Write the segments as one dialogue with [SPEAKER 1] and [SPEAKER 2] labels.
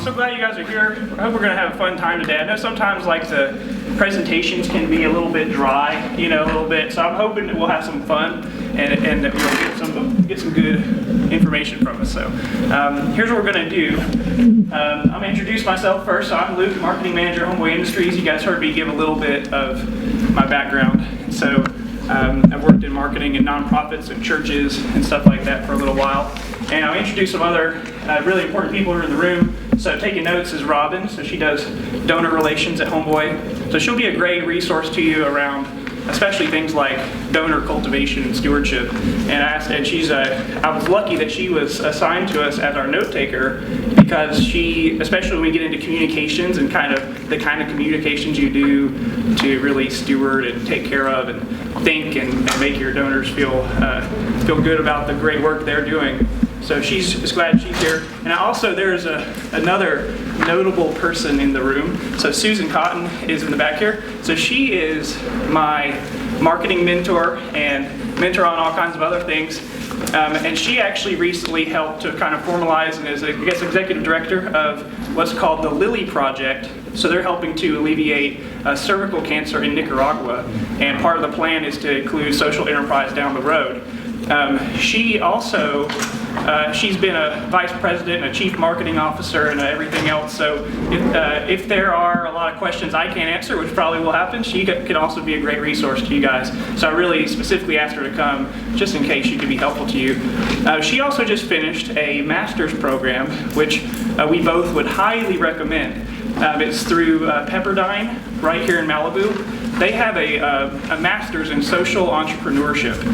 [SPEAKER 1] so glad you guys are here. I hope we're going to have a fun time today. I know sometimes like the presentations can be a little bit dry, a little bit. So I'm hoping that we'll have some fun and that we'll get some good information from us. So here's what we're going to do. I'm going to introduce myself first. So I'm Luke, Marketing Manager, Homeboy Industries. You guys heard me give a little bit of my background. So I've worked in marketing in nonprofits and churches and stuff like that for a little while. And I'll introduce some other really important people who are in the room. So taking notes is Robin. So she does donor relations at Homeboy. So she'll be a great resource to you around especially things like donor cultivation and stewardship. And I was lucky that she was assigned to us as our note taker, because she, especially when we get into communications and the kind of communications you do to really steward and take care of and think and make your donors feel good about the great work they're doing. So she's just glad she's here. And there's another notable person in the room. So Susan Cotton is in the back here. So she is my marketing mentor and mentor on all kinds of other things. And she actually recently helped to kind of formalize and is, executive director of what's called the Lily Project. So they're helping to alleviate cervical cancer in Nicaragua. And part of the plan is to include social enterprise down the road. She also, she's been a vice president and a chief marketing officer and everything else. So if there are a lot of questions I can't answer, which probably will happen, she can also be a great resource to you guys. So I really specifically asked her to come just in case she could be helpful to you. She also just finished a master's program, which we both would highly recommend. It's through Pepperdine right here in Malibu. They have a master's in social entrepreneurship,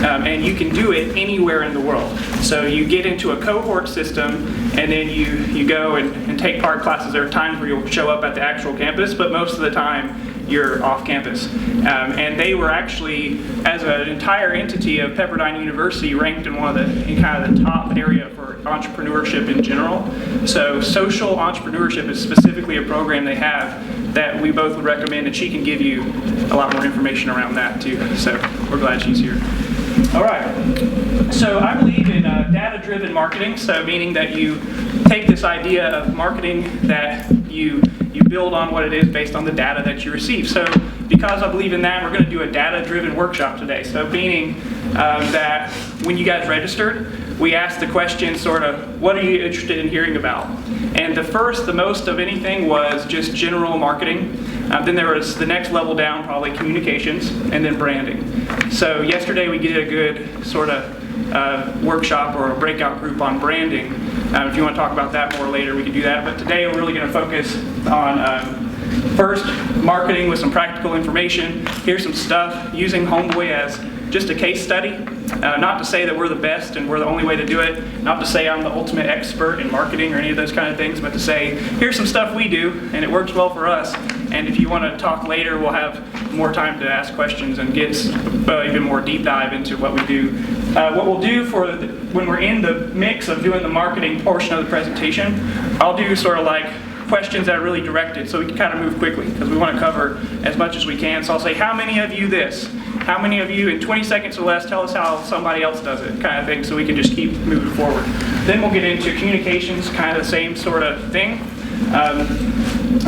[SPEAKER 1] and you can do it anywhere in the world. So you get into a cohort system, and then you go and take part in classes. There are times where you'll show up at the actual campus, but most of the time you're off campus. And they were actually, as an entire entity of Pepperdine University, ranked in one of the top area for entrepreneurship in general. So social entrepreneurship is specifically a program they have that we both would recommend, and she can give you a lot more information around that too. So we're glad she's here. All right. So I believe in data-driven marketing. So meaning that you take this idea of marketing that you build on what it is based on the data that you receive. So because I believe in that, we're going to do a data-driven workshop today. So meaning that when you guys registered, we asked the question sort of, what are you interested in hearing about? And the most of anything was just general marketing. Then there was the next level down, probably communications, and then branding. So yesterday we did a good sort of workshop or a breakout group on branding. If you want to talk about that more later, we can do that. But today we're really going to focus on first, marketing with some practical information. Here's some stuff using Homeboy as just a case study. Not to say that we're the best and we're the only way to do it. Not to say I'm the ultimate expert in marketing or any of those kind of things, but to say, here's some stuff we do and it works well for us. And if you want to talk later, we'll have more time to ask questions and get even more deep dive into what we do. What we'll do when we're in the mix of doing the marketing portion of the presentation, I'll do sort of like questions that are really directed so we can kind of move quickly because we want to cover as much as we can. So I'll say, how many of you this? How many of you in 20 seconds or less tell us how somebody else does it, kind of thing, so we can just keep moving forward. Then we'll get into communications, kind of the same sort of thing.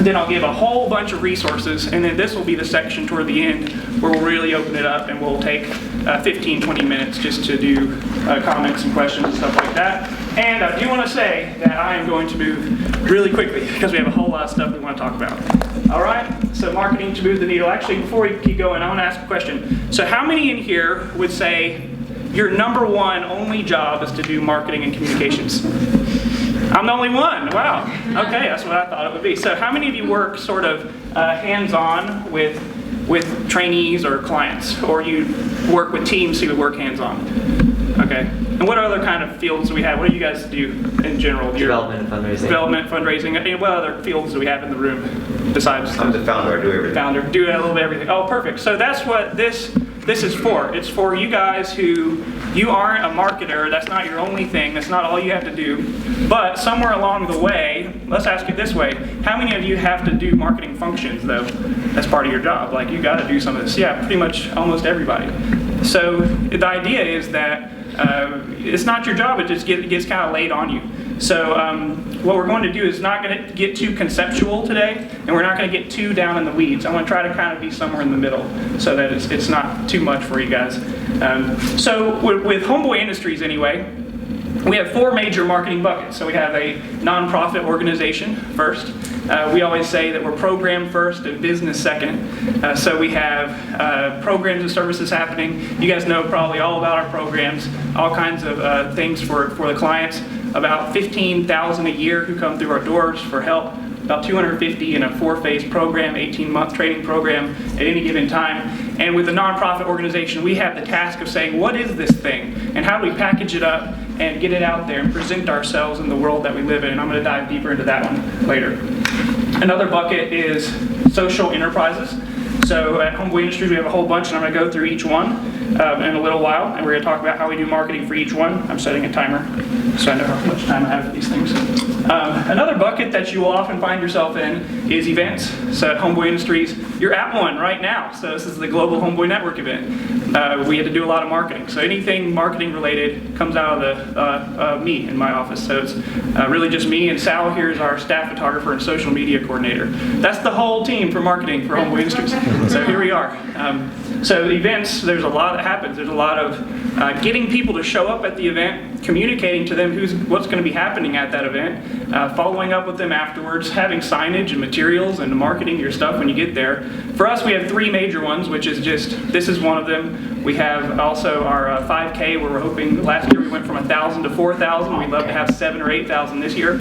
[SPEAKER 1] Then I'll give a whole bunch of resources, and then this will be the section toward the end where we'll really open it up and we'll take 15-20 minutes just to do comments and questions and stuff like that. And I do want to say that I am going to move really quickly because we have a whole lot of stuff we want to talk about. All right, so marketing to move the needle. Actually, before we keep going, I want to ask a question. So how many in here would say your number one only job is to do marketing and communications? I'm the only one. Wow. Okay, that's what I thought it would be. So how many of you work sort of hands-on with trainees or clients, or you work with teams who work hands-on? Okay. And what other kind of fields do we have? What do you guys do in general?
[SPEAKER 2] Development and fundraising.
[SPEAKER 1] Development, fundraising. And what other fields do we have in the room besides?
[SPEAKER 2] I'm the founder. I do everything.
[SPEAKER 1] Founder. Do a little bit of everything. Oh, perfect. So that's what this is for. It's for you guys who, you aren't a marketer. That's not your only thing. That's not all you have to do. But somewhere along the way, let's ask it this way. How many of you have to do marketing functions, though? That's part of your job. Like, you got to do some of this. Yeah, pretty much almost everybody. So the idea is that it's not your job, it just gets kind of laid on you. So what we're going to do is not going to get too conceptual today, and we're not going to get too down in the weeds. I want to try to kind of be somewhere in the middle so that it's not too much for you guys. So with Homeboy Industries anyway, we have 4 major marketing buckets. So we have a nonprofit organization first. We always say that we're program first and business second. So we have programs and services happening. You guys know probably all about our programs, all kinds of things for the clients. About 15,000 a year who come through our doors for help. About 250 in a 4-phase program, 18-month training program at any given time. And with the nonprofit organization, we have the task of saying, what is this thing? And how do we package it up and get it out there and present ourselves in the world that we live in? And I'm going to dive deeper into that one later. Another bucket is social enterprises. So at Homeboy Industries, we have a whole bunch, and I'm going to go through each one in a little while, and we're going to talk about how we do marketing for each one. I'm setting a timer so I know how much time I have for these things. Another bucket that you will often find yourself in is events. So at Homeboy Industries, you're at one right now. So this is the Global Homeboy Network event. We had to do a lot of marketing. So anything marketing related comes out of me in my office. So it's really just me, and Sal here is our staff photographer and social media coordinator. That's the whole team for marketing for Homeboy Industries. So here we are. So events, there's a lot that happens. There's a lot of getting people to show up at the event, communicating to them what's going to be happening at that event, following up with them afterwards, having signage and materials and marketing your stuff when you get there. For us, we have 3 major ones, which is this is one of them. We have also our 5K, where we're hoping, last year we went from 1,000 to 4,000. We'd love to have 7,000 or 8,000 this year.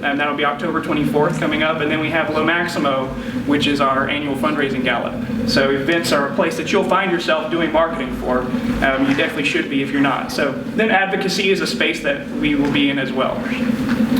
[SPEAKER 1] And that'll be October 24th coming up. And then we have Lo Maximo, which is our annual fundraising gala. So events are a place that you'll find yourself doing marketing for. You definitely should be if you're not. So then advocacy is a space that we will be in as well.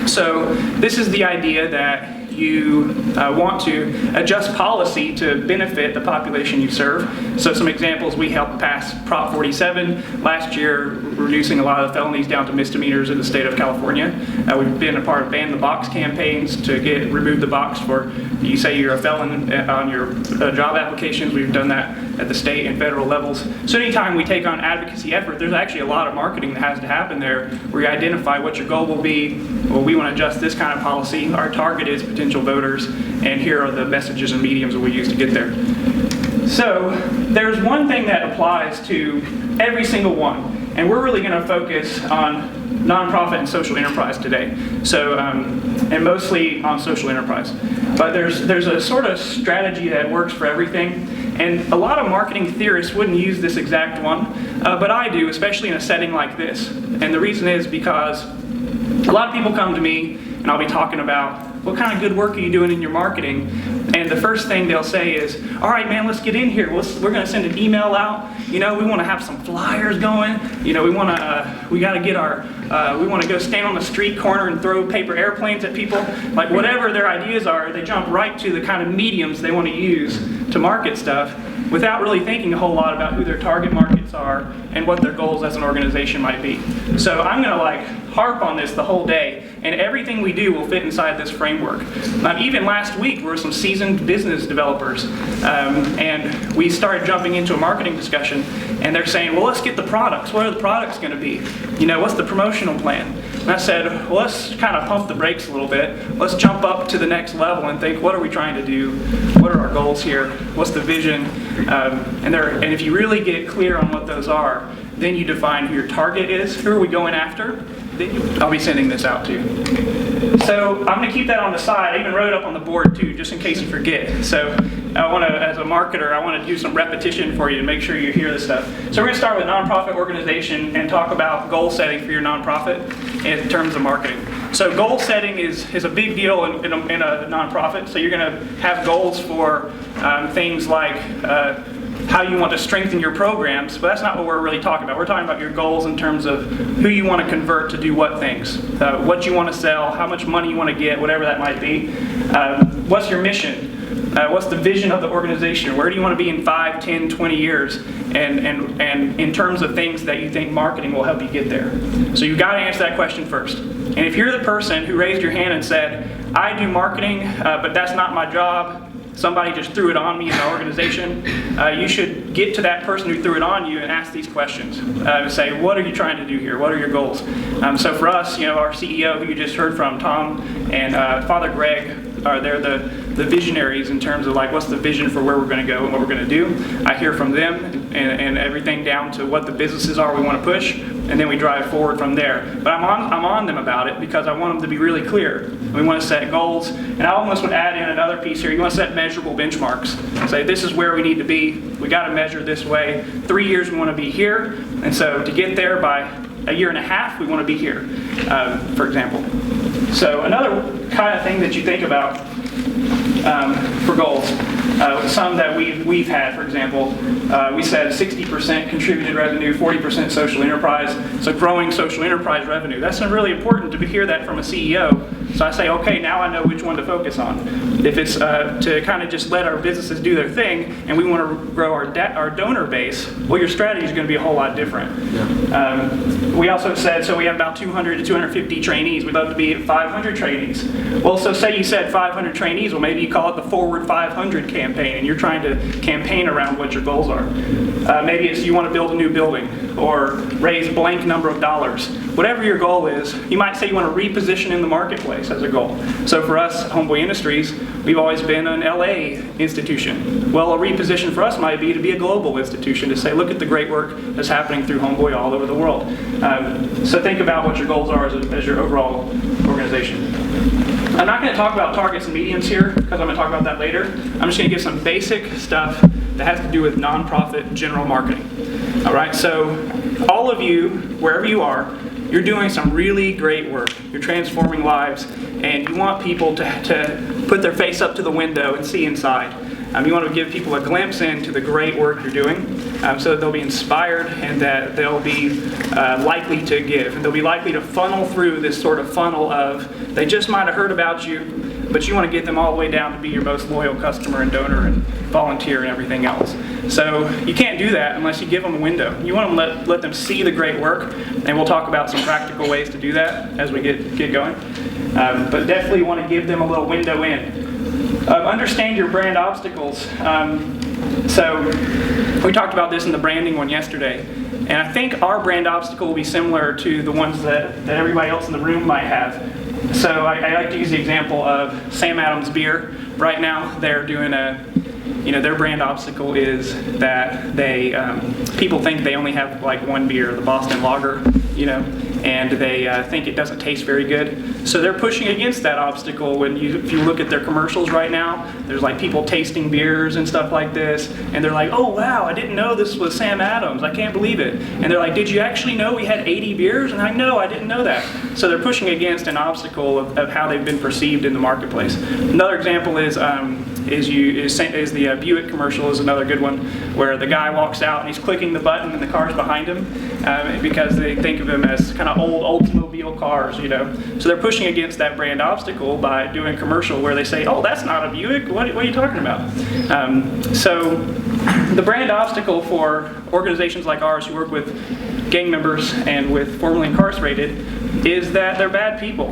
[SPEAKER 1] So this is the idea that you want to adjust policy to benefit the population you serve. So some examples, we helped pass Prop 47 last year, reducing a lot of felonies down to misdemeanors in the state of California. We've been a part of Ban the Box campaigns to remove the box for, you say you're a felon on your job applications. We've done that at the state and federal levels. So anytime we take on advocacy effort, there's actually a lot of marketing that has to happen there, where you identify what your goal will be. Well, we want to adjust this kind of policy. Our target is potential voters, and here are the messages and mediums that we use to get there. So there's one thing that applies to every single one, and we're really going to focus on nonprofit and social enterprise today. So, and mostly on social enterprise. But there's a sort of strategy that works for everything. And a lot of marketing theorists wouldn't use this exact one, but I do, especially in a setting like this. And the reason is because a lot of people come to me, and I'll be talking about, what kind of good work are you doing in your marketing? And the first thing they'll say is, all right, man, let's get in here. We're going to send an email out. You know, we want to have some flyers going. You know, we got to get we want to go stand on the street corner and throw paper airplanes at people. Like whatever their ideas are, they jump right to the kind of mediums they want to use to market stuff without really thinking a whole lot about who their target markets are and what their goals as an organization might be. So I'm going to harp on this the whole day, and everything we do will fit inside this framework. Even last week, there were some seasoned business developers, and we started jumping into a marketing discussion, and they're saying, well, let's get the products. What are the products going to be? You know, what's the promotional plan? And I said, well, let's kind of pump the brakes a little bit. Let's jump up to the next level and think, what are we trying to do? What are our goals here? What's the vision? And if you really get clear on what those are, then you define who your target is. Who are we going after? I'll be sending this out to you. So I'm going to keep that on the side. I even wrote it up on the board too, just in case you forget. So I want to, as a marketer, I want to do some repetition for you to make sure you hear this stuff. So we're going to start with nonprofit organization and talk about goal setting for your nonprofit in terms of marketing. So goal setting is a big deal in a nonprofit. So you're going to have goals for things like how you want to strengthen your programs, but that's not what we're really talking about. We're talking about your goals in terms of who you want to convert to do what things, what you want to sell, how much money you want to get, whatever that might be. What's your mission? What's the vision of the organization? Where do you want to be in 5, 10, 20 years? And in terms of things that you think marketing will help you get there. So you've got to answer that question first. And if you're the person who raised your hand and said, I do marketing, but that's not my job, somebody just threw it on me in the organization, you should get to that person who threw it on you and ask these questions. Say, what are you trying to do here? What are your goals? So for us, our CEO, who you just heard from, Tom, and Father Greg, they're the visionaries in terms of like what's the vision for where we're going to go and what we're going to do. I hear from them and everything down to what the businesses are we want to push, and then we drive forward from there. But I'm on them about it because I want them to be really clear. We want to set goals, and I almost would add in another piece here. You want to set measurable benchmarks. Say this is where we need to be. We got to measure this way. 3 years we want to be here, and so to get there by a year and a half, we want to be here, for example. So another kind of thing that you think about for goals, some that we've had, for example, we said 60% contributed revenue, 40% social enterprise, so growing social enterprise revenue. That's really important to hear that from a CEO. So I say, okay, now I know which one to focus on. If it's to kind of just let our businesses do their thing and we want to grow our donor base, well, your strategy is going to be a whole lot different. Yeah. We also said, so we have about 200 to 250 trainees. We'd love to be at 500 trainees. Well, so say you said 500 trainees, well, maybe you call it the Forward 500 campaign, and you're trying to campaign around what your goals are. Maybe it's you want to build a new building or raise blank number of dollars. Whatever your goal is, you might say you want to reposition in the marketplace as a goal. So for us, Homeboy Industries, we've always been an LA institution. Well, a reposition for us might be to be a global institution, to say, look at the great work that's happening through Homeboy all over the world. So think about what your goals are as your overall organization. I'm not going to talk about targets and medians here, because I'm going to talk about that later. I'm just going to give some basic stuff that has to do with nonprofit general marketing. All right, so all of you, wherever you are, you're doing some really great work. You're transforming lives, and you want people to put their face up to the window and see inside. You want to give people a glimpse into the great work you're doing, so that they'll be inspired and that they'll be likely to give. And they'll be likely to funnel through this sort of funnel of, they just might have heard about you, but you want to get them all the way down to be your most loyal customer and donor and volunteer and everything else. So you can't do that unless you give them a window. You want to let them see the great work, and we'll talk about some practical ways to do that as we get going. But definitely want to give them a little window in. Understand your brand obstacles. So we talked about this in the branding one yesterday, and I think our brand obstacle will be similar to the ones that everybody else in the room might have. So I like to use the example of Sam Adams Beer. Right now they're doing their brand obstacle is that they people think they only have like one beer, the Boston Lager, and they think it doesn't taste very good. So they're pushing against that obstacle. If you look at their commercials right now, there's like people tasting beers and stuff like this, and they're like, oh wow, I didn't know this was Sam Adams, I can't believe it. And they're like, did you actually know we had 80 beers? And I didn't know that. So they're pushing against an obstacle of how they've been perceived in the marketplace. Another example is the Buick commercial is another good one, where the guy walks out and he's clicking the button and the car's behind him because they think of him as kind of old Oldsmobile cars, So they're pushing against that brand obstacle by doing a commercial where they say, oh, that's not a Buick, what are you talking about? So the brand obstacle for organizations like ours who work with gang members and with formerly incarcerated is that they're bad people.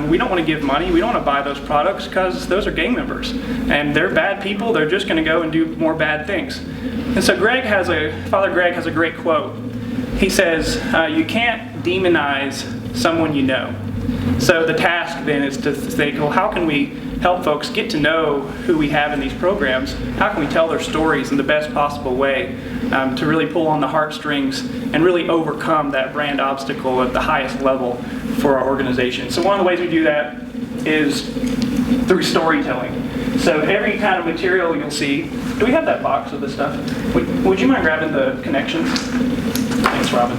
[SPEAKER 1] We don't want to give money, we don't want to buy those products because those are gang members. And they're bad people, they're just going to go and do more bad things. And so Father Greg has a great quote. He says, you can't demonize someone you know. So the task then is to think, well, how can we help folks get to know who we have in these programs? How can we tell their stories in the best possible way to really pull on the heartstrings and really overcome that brand obstacle at the highest level for our organization? So one of the ways we do that is through storytelling. So every kind of material you'll see, do we have that box of this stuff? Would you mind grabbing the connections? Thanks, Robin.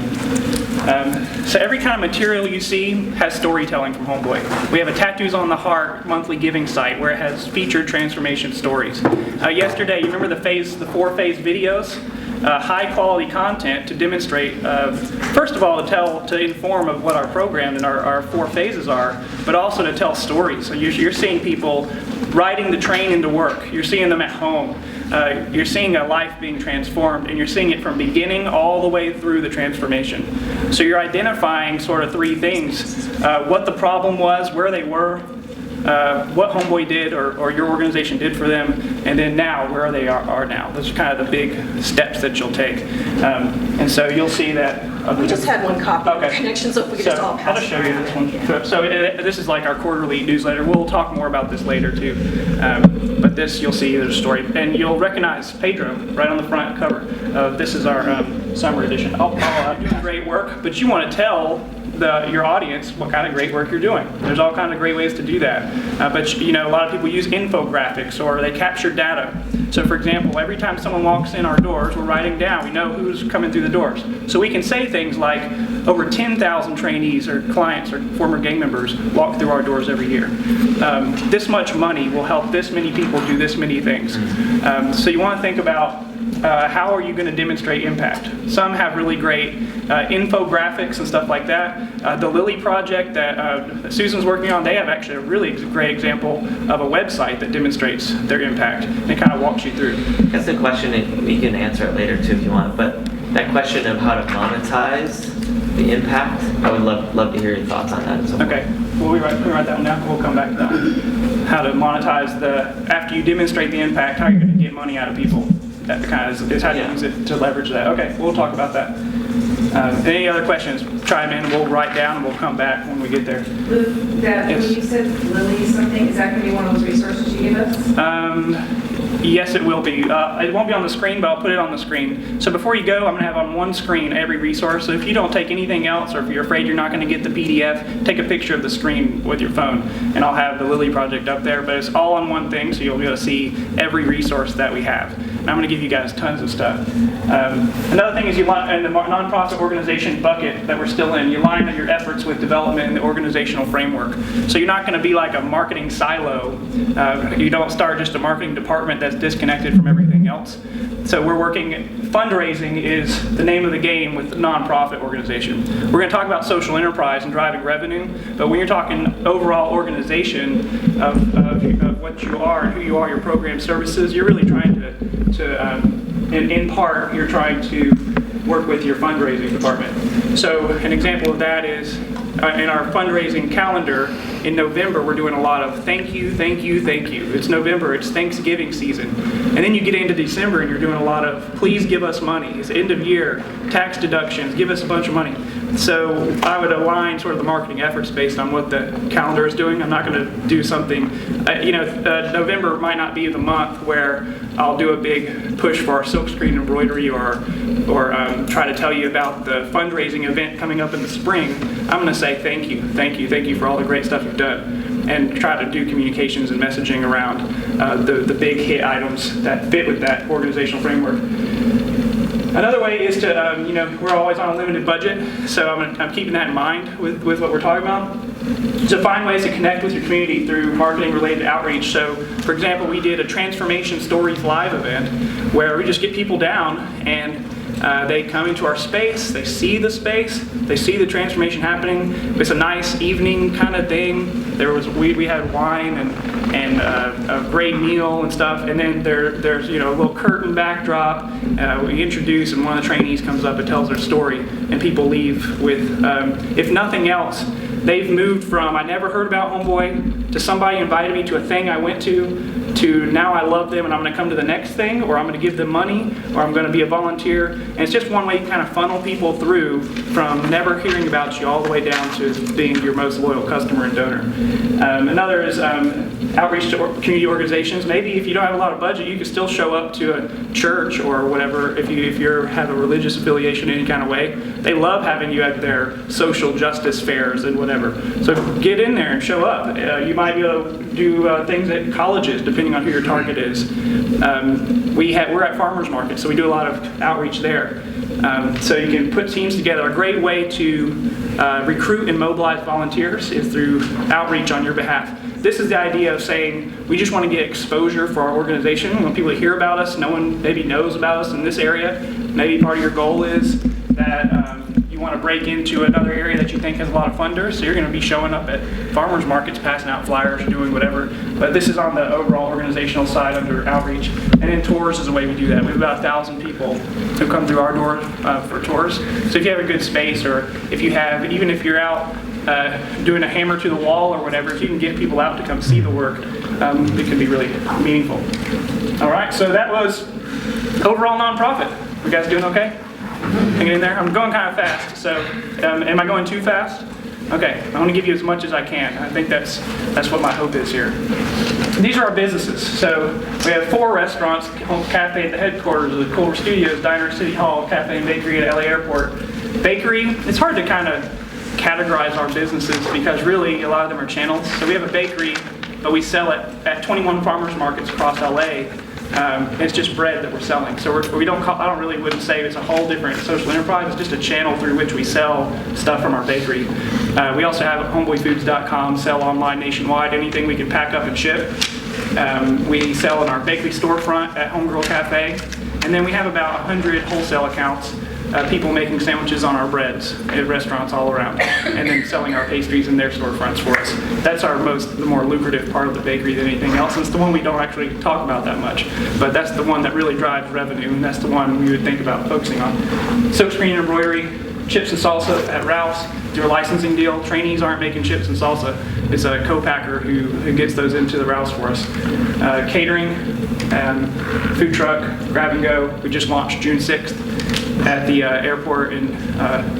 [SPEAKER 1] So every kind of material you see has storytelling from Homeboy. We have a Tattoos on the Heart monthly giving site where it has featured transformation stories. Yesterday, you remember the 4-phase videos? High quality content to demonstrate, first of all, to inform of what our program and our 4 phases are, but also to tell stories. So you're seeing people riding the train into work. You're seeing them at home. You're seeing a life being transformed, and you're seeing it from beginning all the way through the transformation. So you're identifying sort of 3 things: what the problem was, where they were, what Homeboy did or your organization did for them, and then now where they are now. Those are kind of the big steps that you'll take. And so you'll see that.
[SPEAKER 3] We just had one copy of the connection, so if we could just all
[SPEAKER 1] I'll
[SPEAKER 3] pass
[SPEAKER 1] just
[SPEAKER 3] it
[SPEAKER 1] show you
[SPEAKER 3] around.
[SPEAKER 1] this one.
[SPEAKER 3] Yeah.
[SPEAKER 1] So this is like our quarterly newsletter. We'll talk more about this later too. But this, you'll see there's a story. And you'll recognize Pedro right on the front cover. This is our summer edition. I'm doing great work, but you want to tell your audience what kind of great work you're doing. There's all kinds of great ways to do that. But you know, a lot of people use infographics or they capture data. So for example, every time someone walks in our doors, we're writing down, we know who's coming through the doors. So we can say things like over 10,000 trainees or clients or former gang members walk through our doors every year. This much money will help this many people do this many things. So you want to think about how are you going to demonstrate impact? Some have really great infographics and stuff like that. The Lily project that Susan's working on, they have actually a really great example of a website that demonstrates their impact and it kind of walks you through.
[SPEAKER 2] That's a question, and we can answer it later too if you want, but that question of how to monetize the impact, I would love to hear your thoughts on that as well.
[SPEAKER 1] Okay, we'll write that one down. We'll come back to that one. How to monetize after you demonstrate the impact, how you're going to get money out of people. That kind of is how you use it to leverage that. Okay, we'll talk about that. Any other questions? Chime in, we'll write down, and we'll come back when we get there.
[SPEAKER 4] When you said Lily something, is that going to be one of those resources you give us?
[SPEAKER 1] Yes, it will be. It won't be on the screen, but I'll put it on the screen. So before you go, I'm going to have on one screen every resource. So if you don't take anything else, or if you're afraid you're not going to get the PDF, take a picture of the screen with your phone, and I'll have the Lily project up there. But it's all on one thing, so you'll be able to see every resource that we have. And I'm going to give you guys tons of stuff. Another thing is you line in the nonprofit organization bucket that we're still in. You line your efforts with development in the organizational framework. So you're not going to be like a marketing silo. You don't start just a marketing department that's disconnected from everything else. So we're working. Fundraising is the name of the game with the nonprofit organization. We're going to talk about social enterprise and driving revenue, but when you're talking overall organization of what you are and who you are, your program services, you're really trying in part, you're trying to work with your fundraising department. So an example of that is in our fundraising calendar in November, we're doing a lot of thank you, thank you, thank you. It's November, it's Thanksgiving season. And then you get into December and you're doing a lot of please give us money. It's end of year, tax deductions, give us a bunch of money. So I would align sort of the marketing efforts based on what the calendar is doing. I'm not going to do something, November might not be the month where I'll do a big push for our silkscreen embroidery or try to tell you about the fundraising event coming up in the spring. I'm going to say thank you, thank you, thank you for all the great stuff you've done, and try to do communications and messaging around the big hit items that fit with that organizational framework. Another way is to, we're always on a limited budget, so I'm keeping that in mind with what we're talking about. To find ways to connect with your community through marketing-related outreach. So, for example, we did a Transformation Stories Live event where we just get people down and they come into our space, they see the space, they see the transformation happening. It's a nice evening kind of thing. We had wine and a great meal and stuff, and then there's a little curtain backdrop. We introduce, and one of the trainees comes up and tells their story, and people leave with, if nothing else, they've moved from I never heard about Homeboy to somebody invited me to a thing I went to now I love them and I'm going to come to the next thing, or I'm going to give them money, or I'm going to be a volunteer. And it's just one way to kind of funnel people through from never hearing about you all the way down to being your most loyal customer and donor. Another is outreach to community organizations. Maybe if you don't have a lot of budget, you can still show up to a church or whatever if you have a religious affiliation in any kind of way. They love having you at their social justice fairs and whatever. So get in there and show up. You might be able to do things at colleges, depending on who your target is. We're at farmers markets, so we do a lot of outreach there. So you can put teams together. A great way to recruit and mobilize volunteers is through outreach on your behalf. This is the idea of saying we just want to get exposure for our organization. We want people to hear about us. No one maybe knows about us in this area. Maybe part of your goal is that you want to break into another area that you think has a lot of funders, so you're going to be showing up at farmers markets, passing out flyers, doing whatever. But this is on the overall organizational side under outreach. And then tours is the way we do that. We have about 1,000 people who come through our door for tours. So if you have a good space, or if you have, even if you're out doing a hammer to the wall or whatever, if you can get people out to come see the work, it can be really meaningful. All right, so that was overall nonprofit. You guys doing okay? Hanging in there? I'm going kind of fast, so am I going too fast? Okay, I want to give you as much as I can. I think that's what my hope is here. These are our businesses. So we have 4 restaurants, cafe at the headquarters of the Culver Studios, Diner, City Hall, cafe and bakery at LA Airport. Bakery, it's hard to kind of categorize our businesses because really a lot of them are channels. So we have a bakery, but we sell it at 21 farmers markets across LA. It's just bread that we're selling. So we don't call, wouldn't say it's a whole different social enterprise. It's just a channel through which we sell stuff from our bakery. We also have homeboyfoods.com, sell online nationwide, anything we can pack up and ship. We sell in our bakery storefront at Homegirl Cafe. And then we have about 100 wholesale accounts, people making sandwiches on our breads at restaurants all around, and then selling our pastries in their storefronts for us. That's the more lucrative part of the bakery than anything else. It's the one we don't actually talk about that much, but that's the one that really drives revenue, and that's the one we would think about focusing on. Silkscreen embroidery, chips and salsa at Ralph's, through a licensing deal. Trainees aren't making chips and salsa. It's a co-packer who gets those into the Ralph's for us. Catering, food truck, grab and go. We just launched June 6th at the airport in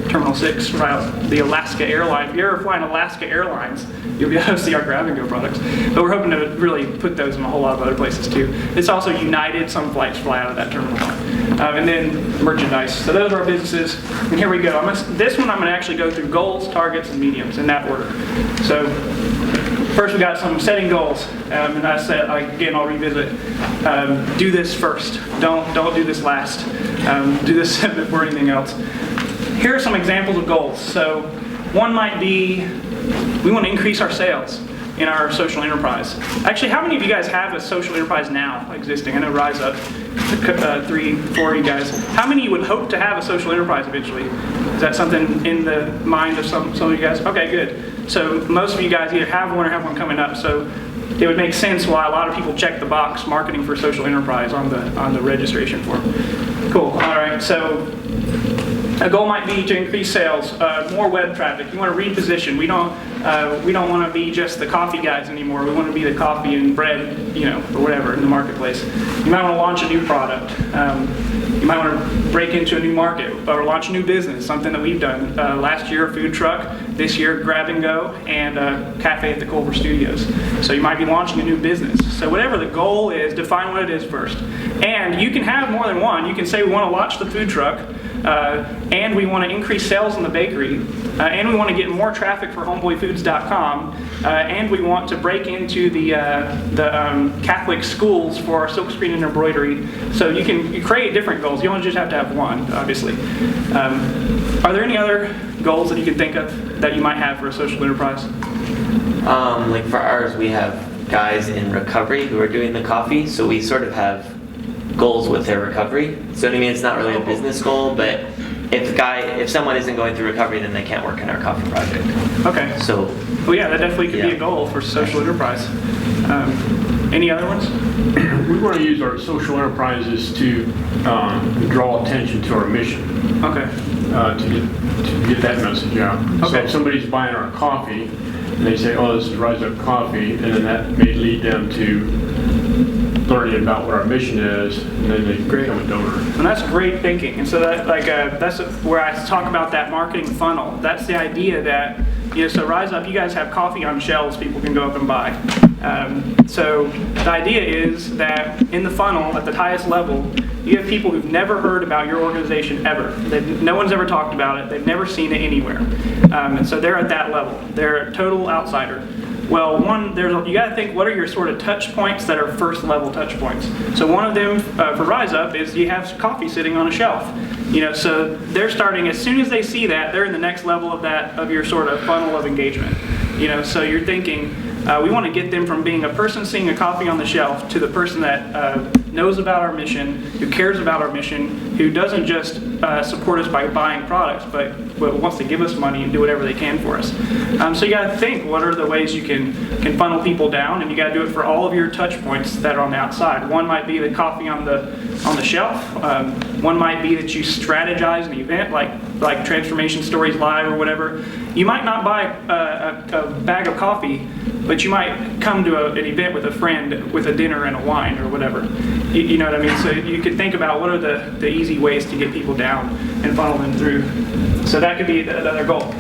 [SPEAKER 1] Terminal 6, the Alaska Airlines. If you're ever flying Alaska Airlines, you'll be able to see our grab and go products. But we're hoping to really put those in a whole lot of other places too. It's also United. Some flights fly out of that terminal. And then merchandise. So those are our businesses. And here we go. This one I'm going to actually go through goals, targets, and mediums in that order. So first we got some setting goals. And I said, again, I'll revisit. Do this first. Don't do this last. Do this before anything else. Here are some examples of goals. So one might be, we want to increase our sales in our social enterprise. Actually, how many of you guys have a social enterprise now existing? I know Rise Up, 3, 4 of you guys. How many of you would hope to have a social enterprise eventually? Is that something in the mind of some of you guys? Okay, good. So most of you guys either have one or have one coming up. So it would make sense why a lot of people check the box marketing for social enterprise on the registration form. Cool. All right. So a goal might be to increase sales, more web traffic. You want to reposition. We don't want to be just the coffee guys anymore. We want to be the coffee and bread, or whatever in the marketplace. You might want to launch a new product. You might want to break into a new market or launch a new business, something that we've done. Last year, a food truck. This year, grab and go and a cafe at the Culver Studios. So you might be launching a new business. So whatever the goal is, define what it is first. And you can have more than one. You can say we want to launch the food truck, and we want to increase sales in the bakery, and we want to get more traffic for homeboyfoods.com, and we want to break into the Catholic schools for our silkscreen and embroidery. So you create different goals. You don't just have to have one, obviously. Are there any other goals that you can think of that you might have for a social enterprise?
[SPEAKER 2] Like for ours, we have guys in recovery who are doing the coffee, so we sort of have goals with their recovery. So I mean, it's not really a business goal, but if someone isn't going through recovery, then they can't work in our coffee project. Okay. So.
[SPEAKER 1] Well, yeah, that definitely could be a goal for social enterprise. Any other ones?
[SPEAKER 5] We want to use our social enterprises to draw attention to our mission.
[SPEAKER 1] Okay.
[SPEAKER 5] To get that message out.
[SPEAKER 1] Okay.
[SPEAKER 5] So if somebody's buying our coffee, and they say, "Oh, this is Rise Up Coffee," and then that may lead them to learning about what our mission is, and then they become a donor.
[SPEAKER 1] And that's great thinking. And so that's where I talk about that marketing funnel. That's the idea that, so Rise Up, you guys have coffee on shelves people can go up and buy. So the idea is that in the funnel, at the highest level, you have people who've never heard about your organization ever. No one's ever talked about it. They've never seen it anywhere. And so they're at that level. They're a total outsider. Well, you got to think, what are your sort of touch points that are first level touch points? So one of them for Rise Up is you have coffee sitting on a shelf. So they're starting, as soon as they see that, they're in the next level of your sort of funnel of engagement. So you're thinking, we want to get them from being a person seeing a coffee on the shelf to the person that knows about our mission, who cares about our mission, who doesn't just support us by buying products, but wants to give us money and do whatever they can for us. So you got to think, what are the ways you can funnel people down, and you got to do it for all of your touch points that are on the outside. One might be the coffee on the shelf. One might be that you strategize an event like Transformation Stories Live or whatever. You might not buy a bag of coffee, but you might come to an event with a friend with a dinner and a wine or whatever. You know what I mean? So you could think about what are the easy ways to get people down and funnel them through. So that could be another goal.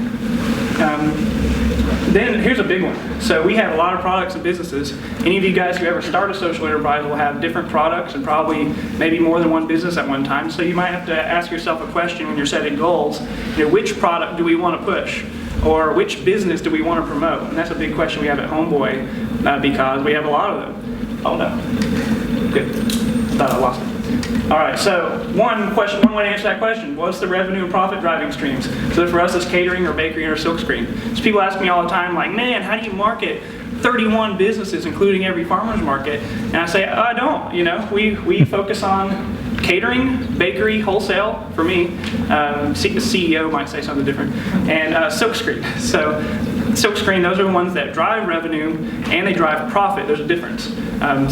[SPEAKER 1] Then here's a big one. So we have a lot of products and businesses. Any of you guys who ever start a social enterprise will have different products and probably maybe more than one business at one time. So you might have to ask yourself a question when you're setting goals. Which product do we want to push? Or which business do we want to promote? And that's a big question we have at Homeboy because we have a lot of them. Oh no. Good. Thought I lost it. All right, so one way to answer that question, what's the revenue and profit driving streams? So for us, it's catering or bakery or silkscreen. So people ask me all the time, like, man, how do you market 31 businesses, including every farmer's market? And I say, I don't, we focus on catering, bakery, wholesale, for me, CEO might say something different, and silkscreen. So silkscreen, those are the ones that drive revenue and they drive profit. There's a difference.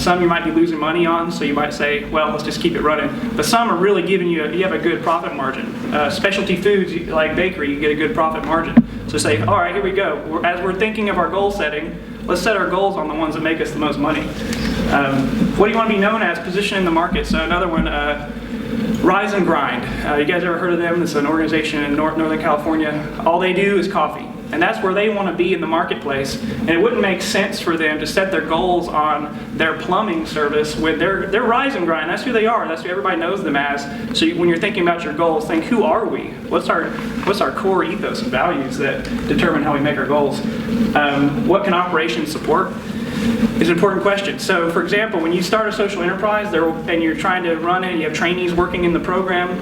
[SPEAKER 1] Some you might be losing money on, so you might say, well, let's just keep it running. But some are really giving you have a good profit margin. Specialty foods, like bakery, you get a good profit margin. So say, all right, here we go. As we're thinking of our goal setting, let's set our goals on the ones that make us the most money. What do you want to be known as? Position in the market. So another one, Rise and Grind. You guys ever heard of them? It's an organization in Northern California. All they do is coffee. And that's where they want to be in the marketplace. And it wouldn't make sense for them to set their goals on their plumbing service with their Rise and Grind. That's who they are. That's who everybody knows them as. So when you're thinking about your goals, think, who are we? What's our core ethos and values that determine how we make our goals? What can operations support? Is an important question. So for example, when you start a social enterprise and you're trying to run it, you have trainees working in the program,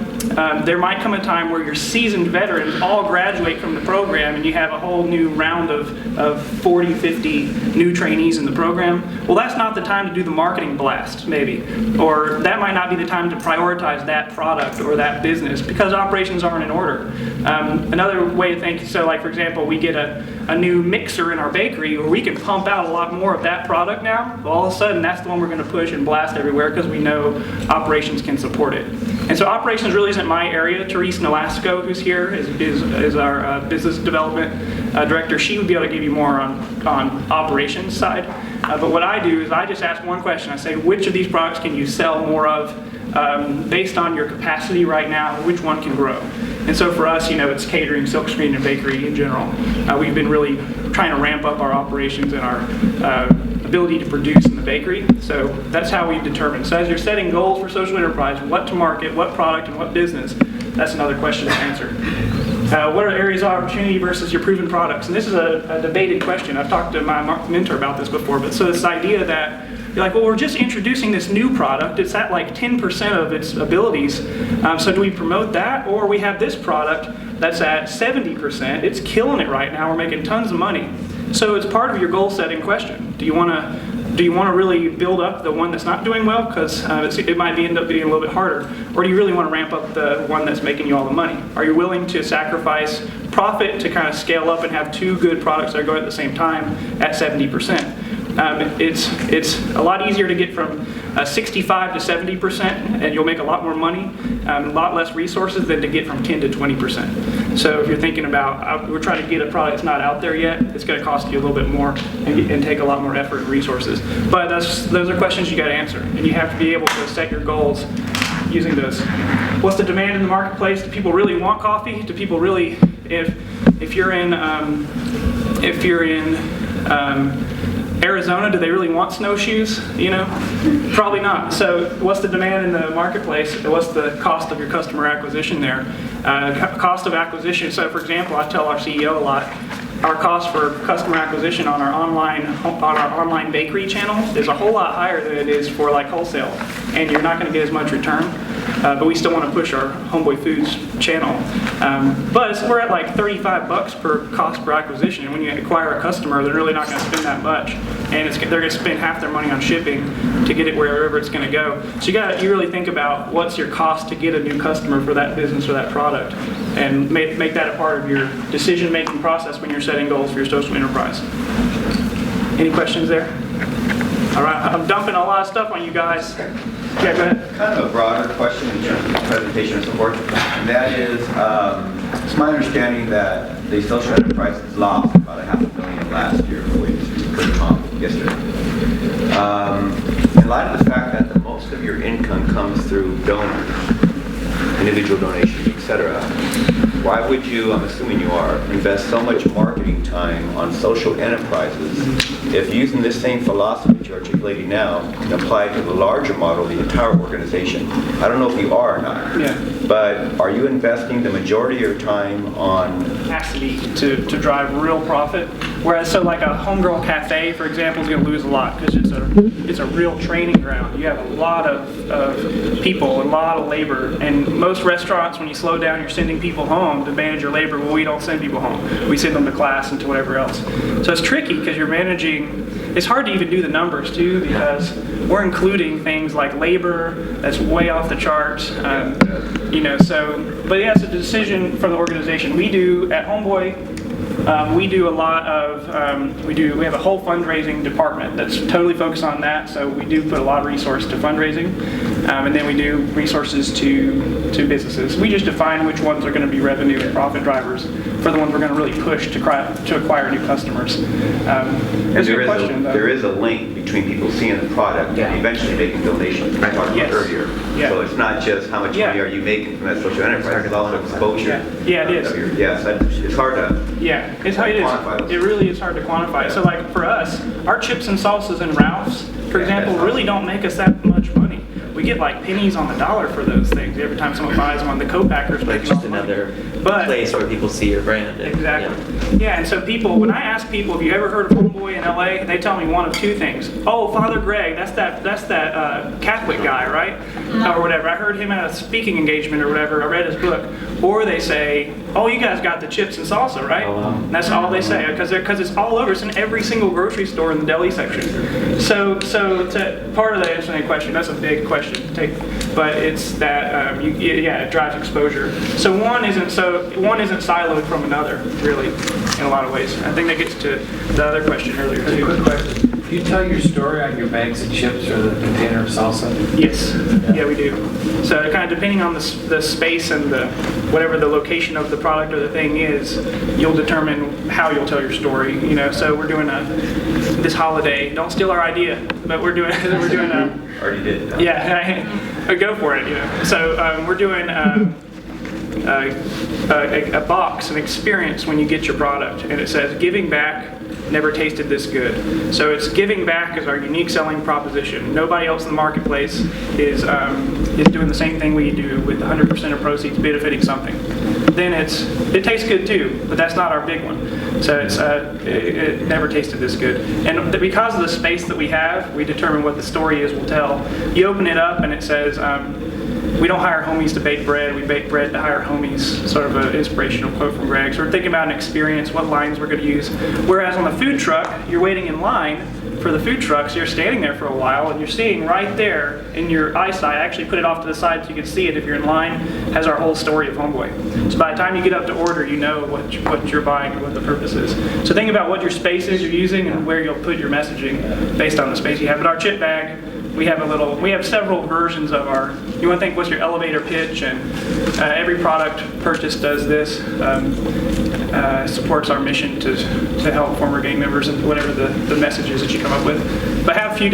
[SPEAKER 1] there might come a time where your seasoned veterans all graduate from the program and you have a whole new round of 40, 50 new trainees in the program. Well, that's not the time to do the marketing blast, maybe. Or that might not be the time to prioritize that product or that business because operations aren't in order. Another way to think, so like for example, we get a new mixer in our bakery where we can pump out a lot more of that product now. Well, all of a sudden, that's the one we're going to push and blast everywhere because we know operations can support it. And so operations really isn't my area. Therese Nolasco, who's here, is our business development director. She would be able to give you more on operations side. But what I do is I just ask one question. I say, which of these products can you sell more of based on your capacity right now? Which one can grow? And so for us, it's catering, silkscreen, and bakery in general. We've been really trying to ramp up our operations and our ability to produce in the bakery. So that's how we determine. So as you're setting goals for social enterprise, what to market, what product, and what business, that's another question to answer. What are areas of opportunity versus your proven products? And this is a debated question. I've talked to my mentor about this before. But so this idea that you're like, well, we're just introducing this new product. It's at like 10% of its abilities. So do we promote that? Or we have this product that's at 70%. It's killing it right now. We're making tons of money. So it's part of your goal setting question. Do you want to really build up the one that's not doing well? Because it might end up being a little bit harder. Or do you really want to ramp up the one that's making you all the money? Are you willing to sacrifice profit to kind of scale up and have two good products that are going at the same time at 70%? It's a lot easier to get from 65 to 70%, and you'll make a lot more money, a lot less resources than to get from 10 to 20%. So if you're thinking about, we're trying to get a product that's not out there yet, it's going to cost you a little bit more and take a lot more effort and resources. But those are questions you got to answer, and you have to be able to set your goals using those. What's the demand in the marketplace? Do people really want coffee? Do people really, if you're in Arizona, do they really want snowshoes? Probably not. So what's the demand in the marketplace? What's the cost of your customer acquisition there? Cost of acquisition. So for example, I tell our CEO a lot, our cost for customer acquisition on our online bakery channel is a whole lot higher than it is for like wholesale. And you're not going to get as much return. But we still want to push our Homeboy Foods channel. But we're at like $35 per cost per acquisition. And when you acquire a customer, they're really not going to spend that much. And they're going to spend half their money on shipping to get it wherever it's going to go. So you really think about what's your cost to get a new customer for that business or that product. And make that a part of your decision-making process when you're setting goals for your social enterprise. Any questions there? All right, I'm dumping a lot of stuff on you guys. Yeah, go ahead.
[SPEAKER 6] Kind of a broader question in terms of presentation and support. And that is, It's my understanding that the social enterprises lost about $500,000 last year, according to good comp yesterday. In light of the fact that the most of your income comes through donors, individual donations, etc., why would you, I'm assuming you are, invest so much marketing time on social enterprises if using this same philosophy you're articulating now can apply to the larger model, the entire organization? I don't know if you are or not, but are you investing the majority of your time on
[SPEAKER 1] capacity to drive real profit? Whereas, so like a homegirl cafe, for example, is going to lose a lot because it's a real training ground. You have a lot of people, a lot of labor, and most restaurants, when you slow down, you're sending people home to manage your labor. Well, we don't send people home. We send them to class and to whatever else. So it's tricky because you're managing. It's hard to even do the numbers too because we're including things like labor that's way off the charts. You know, so, but yeah, it's a decision from the organization. We do at Homeboy. We do a lot of, we have a whole fundraising department that's totally focused on that, so we do put a lot of resource to fundraising, and then we do resources to businesses. We just define which ones are going to be revenue and profit drivers for the ones we're going to really push to acquire new customers. That's a good question, though.
[SPEAKER 6] There is a link between people seeing the product and eventually making donations, we talked about earlier. So it's not just how much money are you making from that social enterprise, it's also exposure.
[SPEAKER 1] Yeah, it is.
[SPEAKER 6] Yes, it's hard to
[SPEAKER 1] it's how it is. It really is hard to quantify. So like for us, our chips and salsas and Ralph's, for example, really don't make us that much money. We get like pennies on the dollar for those things. Every time someone buys them on the co-packers,
[SPEAKER 2] Like just another place where people see your brand.
[SPEAKER 1] Exactly. Yeah, and so people, when I ask people, have you ever heard of Homeboy in LA? They tell me one of two things. Oh, Father Greg, that's that Catholic guy, right? Or whatever. I heard him at a speaking engagement or whatever. I read his book. Or they say, oh, you guys got the chips and salsa, right? Oh, wow. And that's all they say because it's all over. It's in every single grocery store in the deli section. So part of the answer to that question, that's a big question to take, but it's that it drives exposure. So one isn't siloed from another, really, in a lot of ways. I think that gets to the other question earlier
[SPEAKER 7] That's
[SPEAKER 1] too.
[SPEAKER 7] a quick question. Do you tell your story on your bags of chips or the container of salsa?
[SPEAKER 1] Yes, yeah, we do. So kind of depending on the space and whatever the location of the product or the thing is, you'll determine how you'll tell your story. You know, so we're doing this holiday. Don't steal our idea, but we're doing
[SPEAKER 6] already did.
[SPEAKER 1] Yeah, go for it. You know, so we're doing a box, an experience when you get your product, and it says "Giving back. Never tasted this good." So it's giving back is our unique selling proposition. Nobody else in the marketplace is doing the same thing we do with 100% of proceeds benefiting something. Then it tastes good too, but that's not our big one. So it's it never tasted this good. And because of the space that we have, we determine what the story is. We'll tell. You open it up and it says. We don't hire homies to bake bread, we bake bread to hire homies, sort of an inspirational quote from Greg. So we're thinking about an experience, what lines we're going to use. Whereas on the food truck, you're waiting in line for the food truck, so you're standing there for a while, and you're seeing right there in your eyesight, I actually put it off to the side so you can see it if you're in line, has our whole story of Homeboy. So by the time you get up to order, you know what you're buying and what the purpose is. So think about what your space is you're using and where you'll put your messaging based on the space you have. But our chip bag, we have several versions of you want to think what's your elevator pitch, and every product purchased does this, supports our mission to help former gang members and whatever the message is that you come up with. But have a few